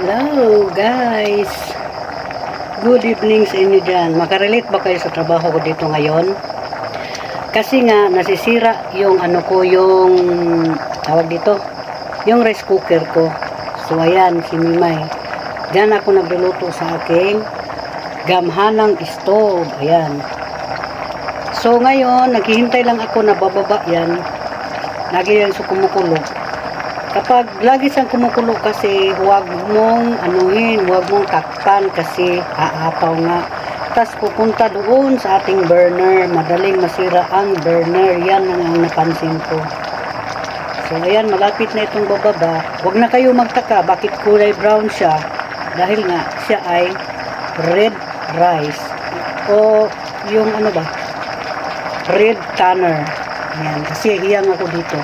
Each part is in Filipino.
Hello guys, good evening sa inyo dyan. Makarelate ba kayo sa trabaho ko dito ngayon? Kasi nga nasisira yung yung tawag dito, yung rice cooker ko. So ayan, si Mimay, dyan ako nagluluto sa aking gamhanang stove. Ayan. So ngayon naghihintay lang ako na bababa yan. Lagi yan sa kumukulo. Kapag lagi siyang kumukulo kasi huwag mong huwag mong takpan kasi aapaw nga. Tapos pupunta doon sa ating burner, madaling masira ang burner. Yan ang napansin ko. So ayan, malapit na itong bababa. Huwag na kayo magtaka bakit kulay brown siya, dahil nga siya ay red rice o yung red tanner. Ayan, kasi hiyang ako dito.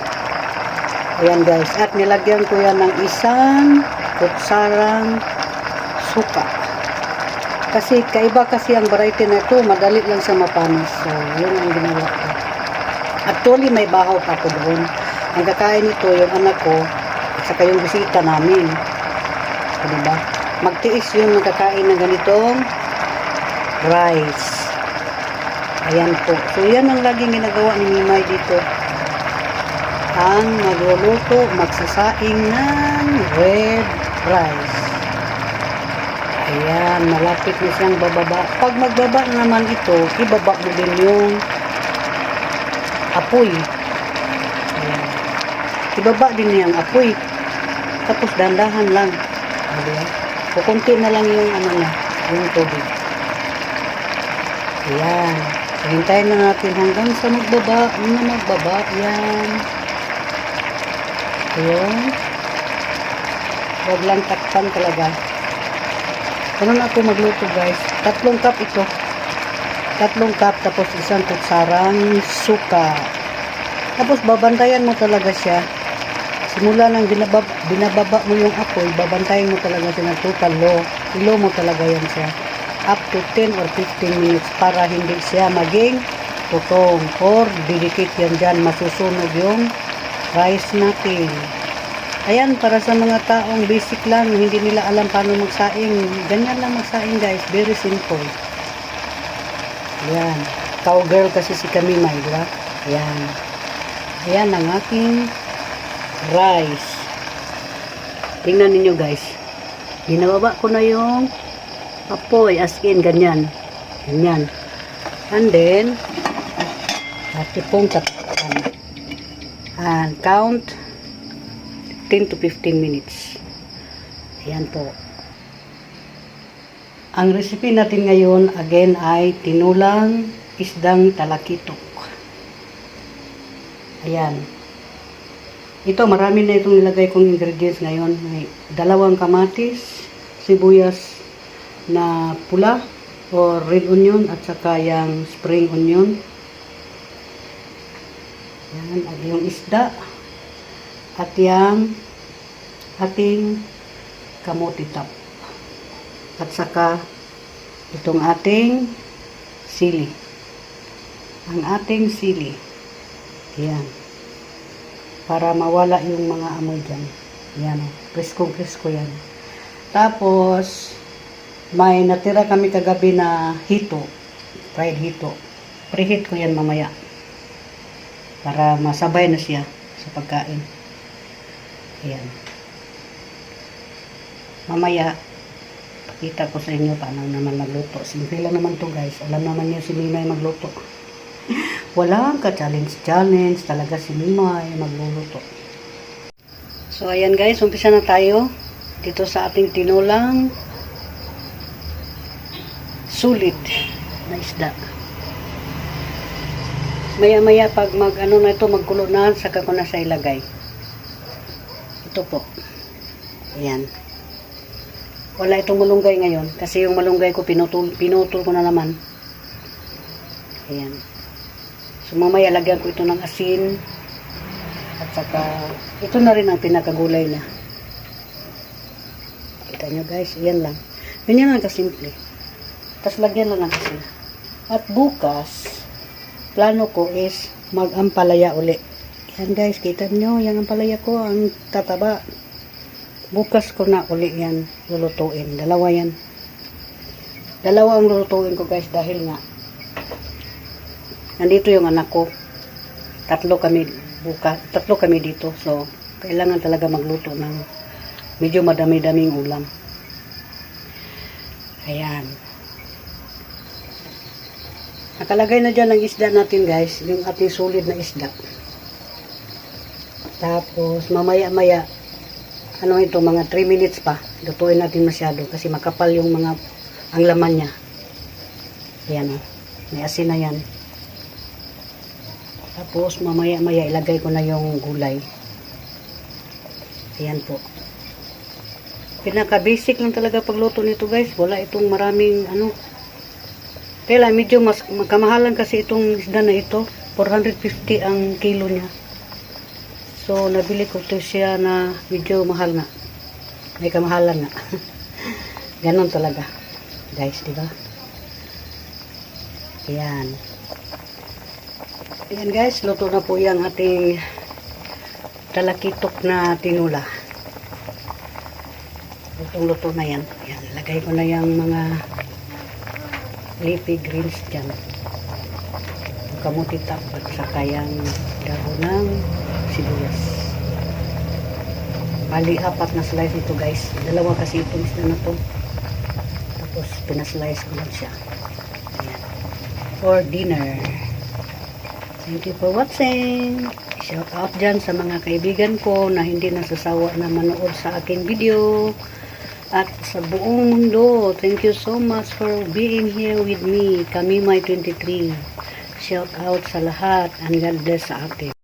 Ayan guys, at nilagyan ko yan ng isang kutsarang suka. Kasi kaiba kasi ang variety na ito, madali lang sa mapanis. So, yun ang ginawa ko. Actually, may bahaw pa ako doon. Ang kakain nito, yung anak ko, at saka yung bisita namin. So, diba? Magtiis yung nakakain ng ganitong rice. Ayan po. So, yan ang laging ginagawa ni Mimay dito. Ang magluluto, magsasaing ng red rice. Ayan, malapit na siyang bababa. Pag magbaba naman ito, ibaba mo din yung apoy. Ayan. Ibaba din niyang apoy. Tapos dandahan lang. Ayan. Kukunti na lang yung yung tubig. Ayan. Hintayin na natin hanggang sa magbaba. Ayan. Ayan. Huwag lang takpan talaga. Ganun ako magluto guys. 3 cup ito. 3 cup tapos isang kutsarang suka. Tapos babantayan mo talaga siya. Simula nang binababa mo yung apoy, babantayan mo talaga siya ng total low. Low mo talaga yan siya. Up to 10 or 15 minutes para hindi siya maging tutong or didikit yan dyan. Masusunog yung rice natin. Ayan, para sa mga taong basic lang, hindi nila alam paano magsaing. Ganyan lang magsaing guys, very simple. Ayan, cowgirl kasi si Kamimay, di ba? Ayan. Ayan ang aking rice. Tingnan ninyo guys. Binababa ko na yung apoy, as in, ganyan. Ganyan. And then, atipong tatakpan. And count 10 to 15 minutes. Ayan po. Ang recipe natin ngayon, again, ay tinulang isdang talakitok. Ayan. Ito, marami na itong nilagay kong ingredients ngayon. May 2 kamatis, sibuyas na pula o red onion at saka yung spring onion. Ayan, at yung isda. At yung ating kamote top. At saka itong ating sili. Ang ating sili. Ayan. Para mawala yung mga amoy dyan. Ayan. Kriskong-krisko yan. Tapos, may natira kami kagabi na hito. Fried hito. Preheat ko yan mamaya. Para masabay na siya sa pagkain. Ayan. Mamaya, pakita ko sa inyo paano naman magluto. Simple lang naman to guys. Alam naman niyo si Mimay magluto. Walang ka-challenge. Talaga si Mimay magluluto. So, ayan guys. Umpisa na tayo. Dito sa ating tinulang sulit na isda. Maya-maya pag na ito, magkulo na, saka ko na sa ilagay. Ito po. Ayan. Wala itong malunggay ngayon. Kasi yung malunggay ko, pinutol ko na naman. Ayan. So, mamaya lagyan ko ito ng asin. At saka, ito na rin ang pinakagulay na. Kita nyo guys, ayan lang. Ganyan lang kasimple. Tapos lagyan lang ng asin. At bukas, plano ko is mag-ampalaya uli. Yan guys, kita nyo, yung ampalaya ko, ang tataba. Bukas ko na uli yan lulutuin. Dalawa yan. Dalawa ang lulutuin ko guys dahil nga nandito yung anak ko. Tatlo kami dito. So, kailangan talaga magluto ng medyo madami-daming ulam. Ayan. Nakalagay na dyan ang isda natin guys. Yung ating solid na isda. Tapos, mamaya-maya, ano ito, mga 3 minutes pa. Lutuin natin masyado kasi makapal yung ang laman niya. Ayan o. May asin na yan. Tapos, mamaya-maya, ilagay ko na yung gulay. Ayan po. Pinaka-basic lang talaga pagluto nito guys. Wala itong maraming kaya medyo mas kamahalan kasi itong isda na ito. 450 ang kilo niya. So, nabili ko to siya na medyo mahal nga. May kamahalan nga. Ganon talaga. Guys, diba? Ayan. Ayan guys, luto na po yung ating talakitok na tinula. Lutong-luto na yan. Ayan, lagay ko na yung mga leafy greens dyan. Kamuti tap at saka yung dahon ng sibuyas. Bali, 4 na slice ito guys. Dalawa kasi itong isda na to. Tapos, pinaslice ko lang siya. Ayan. For dinner. Thank you for watching. Shout out dyan sa mga kaibigan ko na hindi nasasawa na manood sa aking video. At sa buong mundo, thank you so much for being here with me. Kami may 23. Shout out sa lahat and God bless sa atin.